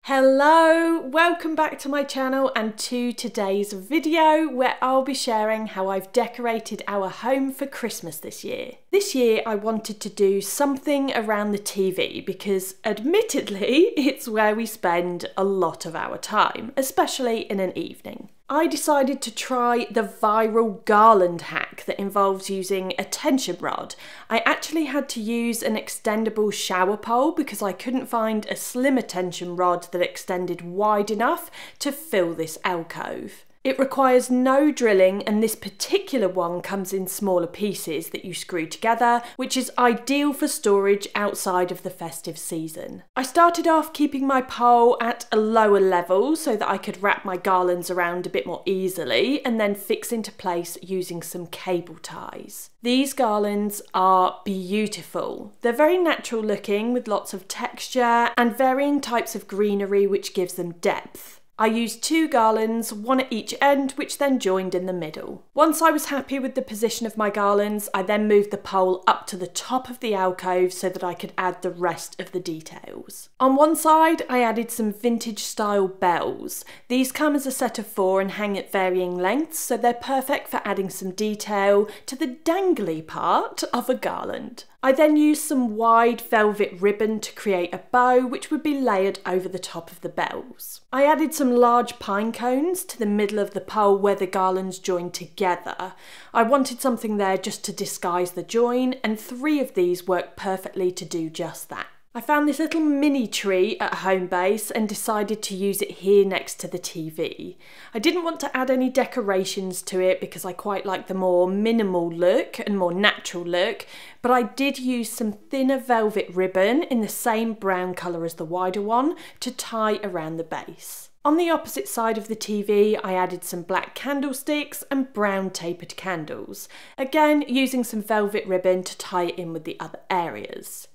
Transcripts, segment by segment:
Hello, welcome back to my channel and to today's video where I'll be sharing how I've decorated our home for Christmas this year. This year I wanted to do something around the TV because admittedly it's where we spend a lot of our time, especially in an evening. I decided to try the viral garland hack that involves using a tension rod. I actually had to use an extendable shower pole because I couldn't find a slimmer tension rod that extended wide enough to fill this alcove. It requires no drilling, and this particular one comes in smaller pieces that you screw together, which is ideal for storage outside of the festive season. I started off keeping my pole at a lower level so that I could wrap my garlands around a bit more easily and then fix into place using some cable ties. These garlands are beautiful. They're very natural looking with lots of texture and varying types of greenery which gives them depth. I used 2 garlands, one at each end, which then joined in the middle. Once I was happy with the position of my garlands, I then moved the pole up to the top of the alcove so that I could add the rest of the details. On one side, I added some vintage style bells. These come as a set of 4 and hang at varying lengths, so they're perfect for adding some detail to the dangly part of a garland. I then used some wide velvet ribbon to create a bow which would be layered over the top of the bells. I added some large pine cones to the middle of the pole where the garlands joined together. I wanted something there just to disguise the join, and 3 of these worked perfectly to do just that. I found this little mini tree at Homebase and decided to use it here next to the TV. I didn't want to add any decorations to it because I quite like the more minimal look and more natural look, but I did use some thinner velvet ribbon in the same brown colour as the wider one to tie around the base. On the opposite side of the TV, I added some black candlesticks and brown tapered candles, again using some velvet ribbon to tie it in with the other areas.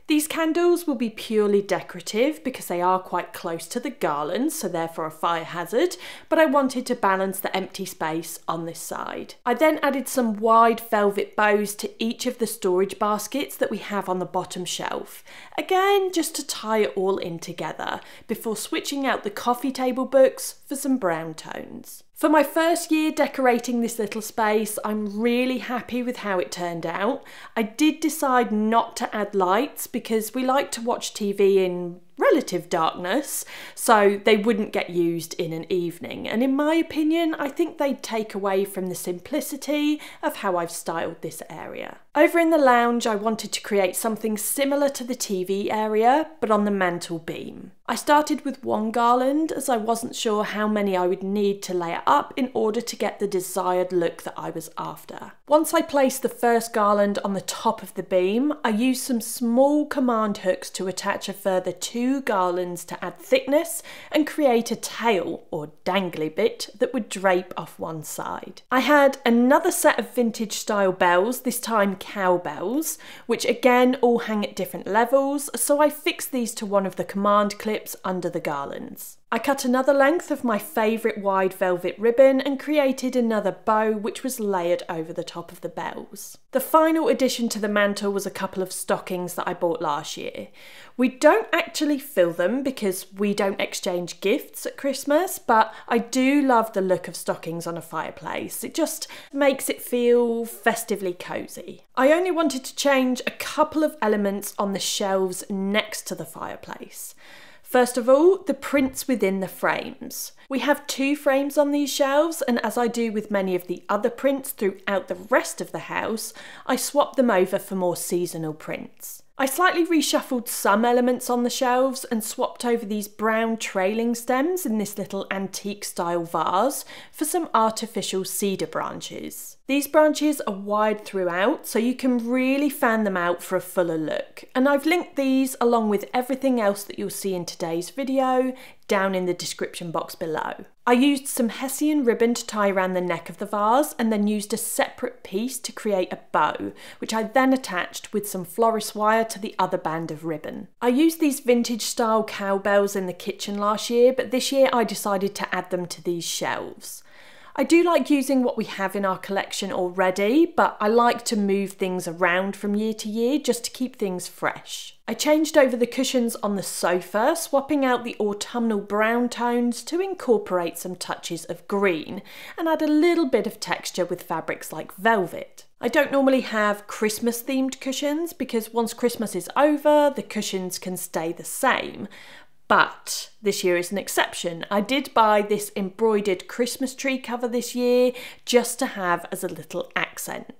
These candles will be purely decorative because they are quite close to the garlands, so therefore a fire hazard, but I wanted to balance the empty space on this side. I then added some wide velvet bows to each of the storage baskets that we have on the bottom shelf, again just to tie it all in together, before switching out the coffee table books for some brown tones. For my first year decorating this little space, I'm really happy with how it turned out. I did decide not to add lights because we like to watch TV in relative darkness, so they wouldn't get used in an evening, and in my opinion I think they'd take away from the simplicity of how I've styled this area. Over in the lounge I wanted to create something similar to the TV area but on the mantle beam. I started with 1 garland as I wasn't sure how many I would need to layer up in order to get the desired look that I was after. Once I placed the first garland on the top of the beam, I used some small command hooks to attach a further 2 garlands to add thickness and create a tail or dangly bit that would drape off one side. I had another set of vintage style bells, this time cowbells, which again all hang at different levels, so I fixed these to one of the command clips under the garlands. I cut another length of my favourite wide velvet ribbon and created another bow which was layered over the top of the bells. The final addition to the mantle was a couple of stockings that I bought last year. We don't actually fill them because we don't exchange gifts at Christmas, but I do love the look of stockings on a fireplace. It just makes it feel festively cosy. I only wanted to change a couple of elements on the shelves next to the fireplace. First of all, the prints within the frames. We have 2 frames on these shelves, and as I do with many of the other prints throughout the rest of the house, I swapped them over for more seasonal prints. I slightly reshuffled some elements on the shelves and swapped over these brown trailing stems in this little antique style vase for some artificial cedar branches. These branches are wide throughout, so you can really fan them out for a fuller look, and I've linked these along with everything else that you'll see in today's video down in the description box below. I used some Hessian ribbon to tie around the neck of the vase and then used a separate piece to create a bow, which I then attached with some florist wire to the other band of ribbon. I used these vintage style cowbells in the kitchen last year, but this year I decided to add them to these shelves. I do like using what we have in our collection already, but I like to move things around from year to year just to keep things fresh. I changed over the cushions on the sofa, swapping out the autumnal brown tones to incorporate some touches of green and add a little bit of texture with fabrics like velvet. I don't normally have Christmas themed cushions because once Christmas is over, the cushions can stay the same. But this year is an exception. I did buy this embroidered Christmas tree cover this year just to have as a little accent.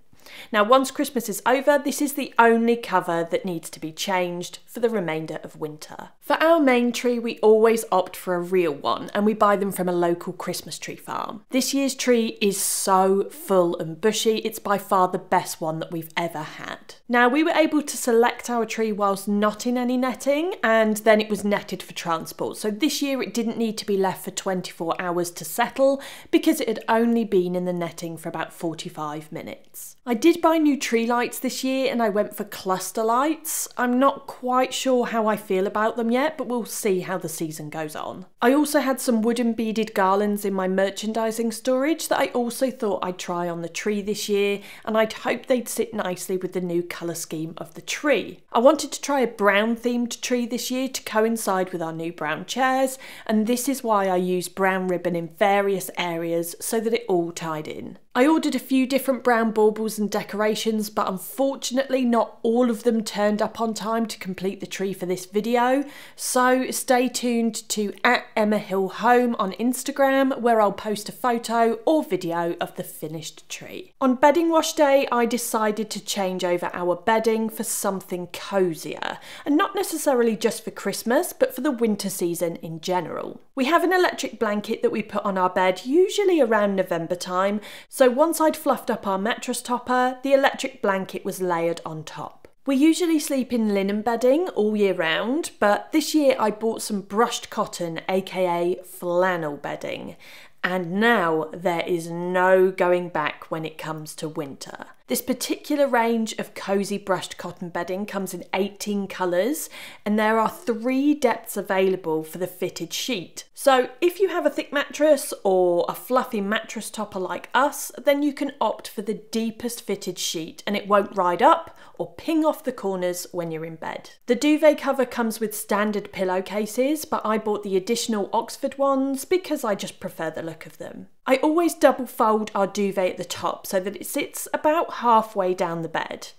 Now, once Christmas is over, this is the only cover that needs to be changed for the remainder of winter. For our main tree, we always opt for a real one and we buy them from a local Christmas tree farm. This year's tree is so full and bushy, it's by far the best one that we've ever had. Now, we were able to select our tree whilst not in any netting, and then it was netted for transport. So this year it didn't need to be left for 24 hours to settle because it had only been in the netting for about 45 minutes. I did buy new tree lights this year and I went for cluster lights. I'm not quite sure how I feel about them yet, but we'll see how the season goes on. I also had some wooden beaded garlands in my merchandising storage that I also thought I'd try on the tree this year, and I'd hoped they'd sit nicely with the new colour scheme of the tree. I wanted to try a brown themed tree this year to coincide with our new brown chairs, and this is why I used brown ribbon in various areas so that it all tied in. I ordered a few different brown baubles and decorations, but unfortunately not all of them turned up on time to complete the tree for this video, so stay tuned to @EmmaHillHome on Instagram where I'll post a photo or video of the finished tree. On bedding wash day, I decided to change over our bedding for something cosier, and not necessarily just for Christmas, but for the winter season in general. We have an electric blanket that we put on our bed usually around November time, so once I'd fluffed up our mattress topper, the electric blanket was layered on top. We usually sleep in linen bedding all year round, but this year I bought some brushed cotton, aka flannel bedding. And now there is no going back when it comes to winter. This particular range of cosy brushed cotton bedding comes in 18 colours, and there are 3 depths available for the fitted sheet. So if you have a thick mattress or a fluffy mattress topper like us, then you can opt for the deepest fitted sheet and it won't ride up or ping off the corners when you're in bed. The duvet cover comes with standard pillowcases, but I bought the additional Oxford ones because I just prefer the look of them. I always double fold our duvet at the top so that it sits about halfway down the bed.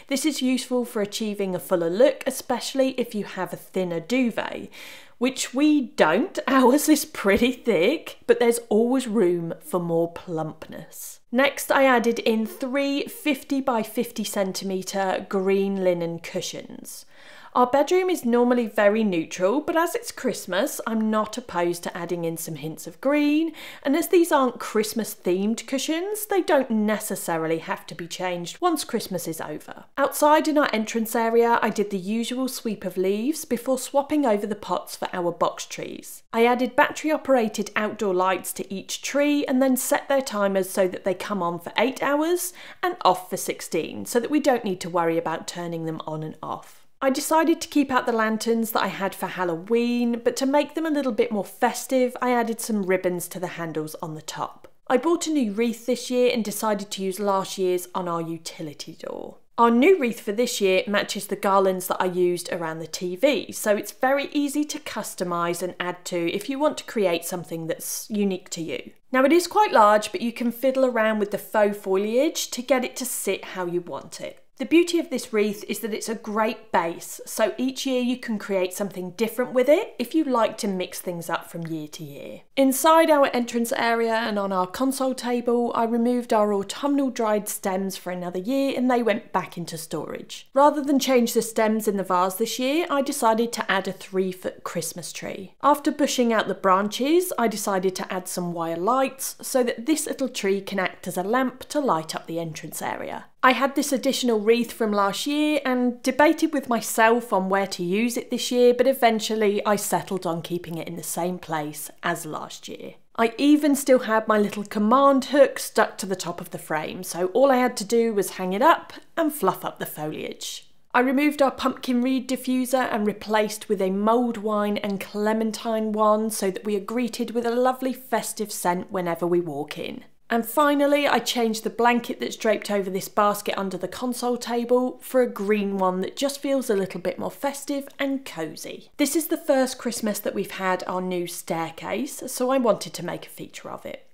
This is useful for achieving a fuller look, especially if you have a thinner duvet, which we don't. Ours is pretty thick, but there's always room for more plumpness. Next, I added in 3 50 by 50 centimetre green linen cushions. Our bedroom is normally very neutral, but as it's Christmas, I'm not opposed to adding in some hints of green, and as these aren't Christmas themed cushions, they don't necessarily have to be changed once Christmas is over. Outside in our entrance area, I did the usual sweep of leaves before swapping over the pots for our box trees. I added battery operated outdoor lights to each tree and then set their timers so that they come on for 8 hours and off for 16, so that we don't need to worry about turning them on and off. I decided to keep out the lanterns that I had for Halloween, but to make them a little bit more festive, I added some ribbons to the handles on the top. I bought a new wreath this year and decided to use last year's on our utility door. Our new wreath for this year matches the garlands that I used around the TV, so it's very easy to customise and add to if you want to create something that's unique to you. Now it is quite large, but you can fiddle around with the faux foliage to get it to sit how you want it. The beauty of this wreath is that it's a great base, so each year you can create something different with it if you like to mix things up from year to year. Inside our entrance area and on our console table, I removed our autumnal dried stems for another year and they went back into storage. Rather than change the stems in the vase this year, I decided to add a 3-foot Christmas tree. After bushing out the branches, I decided to add some wire lights so that this little tree can act as a lamp to light up the entrance area. I had this additional wreath from last year and debated with myself on where to use it this year, but eventually I settled on keeping it in the same place as last year. I even still had my little command hook stuck to the top of the frame, so all I had to do was hang it up and fluff up the foliage. I removed our pumpkin reed diffuser and replaced with a mulled wine and clementine one so that we are greeted with a lovely festive scent whenever we walk in. And finally, I changed the blanket that's draped over this basket under the console table for a green one that just feels a little bit more festive and cosy. This is the first Christmas that we've had our new staircase, so I wanted to make a feature of it.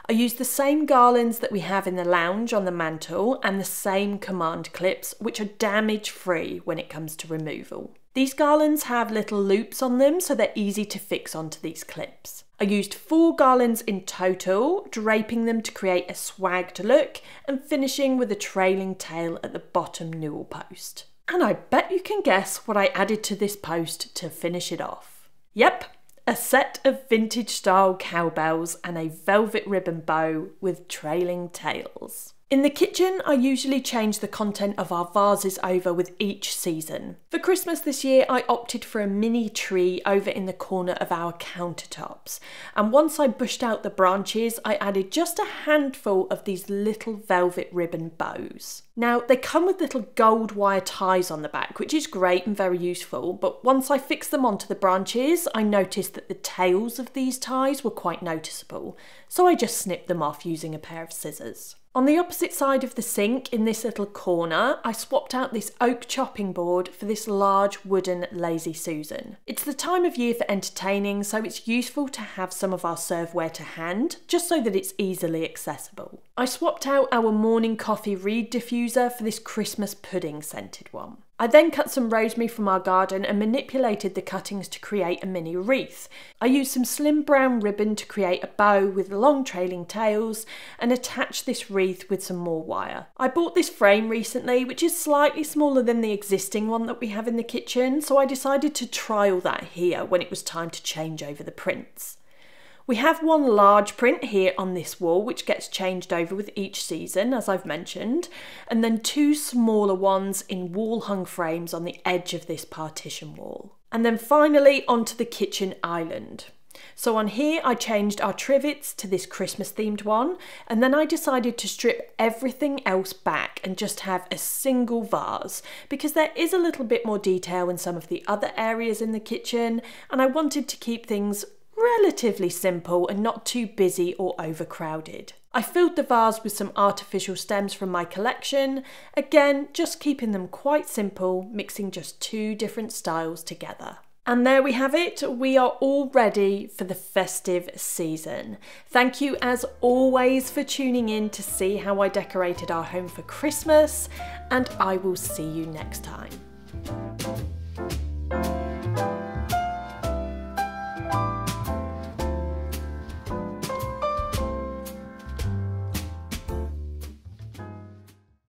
I used the same garlands that we have in the lounge on the mantle and the same command clips, which are damage free when it comes to removal. These garlands have little loops on them, so they're easy to fix onto these clips. I used 4 garlands in total, draping them to create a swagged look and finishing with a trailing tail at the bottom newel post. And I bet you can guess what I added to this post to finish it off. Yep, a set of vintage style cowbells and a velvet ribbon bow with trailing tails. In the kitchen, I usually change the content of our vases over with each season. For Christmas this year, I opted for a mini tree over in the corner of our countertops. And once I bushed out the branches, I added just a handful of these little velvet ribbon bows. Now, they come with little gold wire ties on the back, which is great and very useful, but once I fixed them onto the branches, I noticed that the tails of these ties were quite noticeable, so I just snipped them off using a pair of scissors. On the opposite side of the sink, in this little corner, I swapped out this oak chopping board for this large wooden Lazy Susan. It's the time of year for entertaining, so it's useful to have some of our serveware to hand, just so that it's easily accessible. I swapped out our morning coffee reed diffuser for this Christmas pudding scented one. I then cut some rosemary from our garden and manipulated the cuttings to create a mini wreath. I used some slim brown ribbon to create a bow with long trailing tails and attached this wreath with some more wire. I bought this frame recently, which is slightly smaller than the existing one that we have in the kitchen, so I decided to trial that here when it was time to change over the prints. We have one large print here on this wall, which gets changed over with each season, as I've mentioned, and then 2 smaller ones in wall-hung frames on the edge of this partition wall. And then finally onto the kitchen island. So on here I changed our trivets to this Christmas themed one, and then I decided to strip everything else back and just have a single vase, because there is a little bit more detail in some of the other areas in the kitchen, and I wanted to keep things relatively simple and not too busy or overcrowded. I filled the vase with some artificial stems from my collection, again just keeping them quite simple, mixing just 2 different styles together. And there we have it, we are all ready for the festive season. Thank you as always for tuning in to see how I decorated our home for Christmas, and I will see you next time.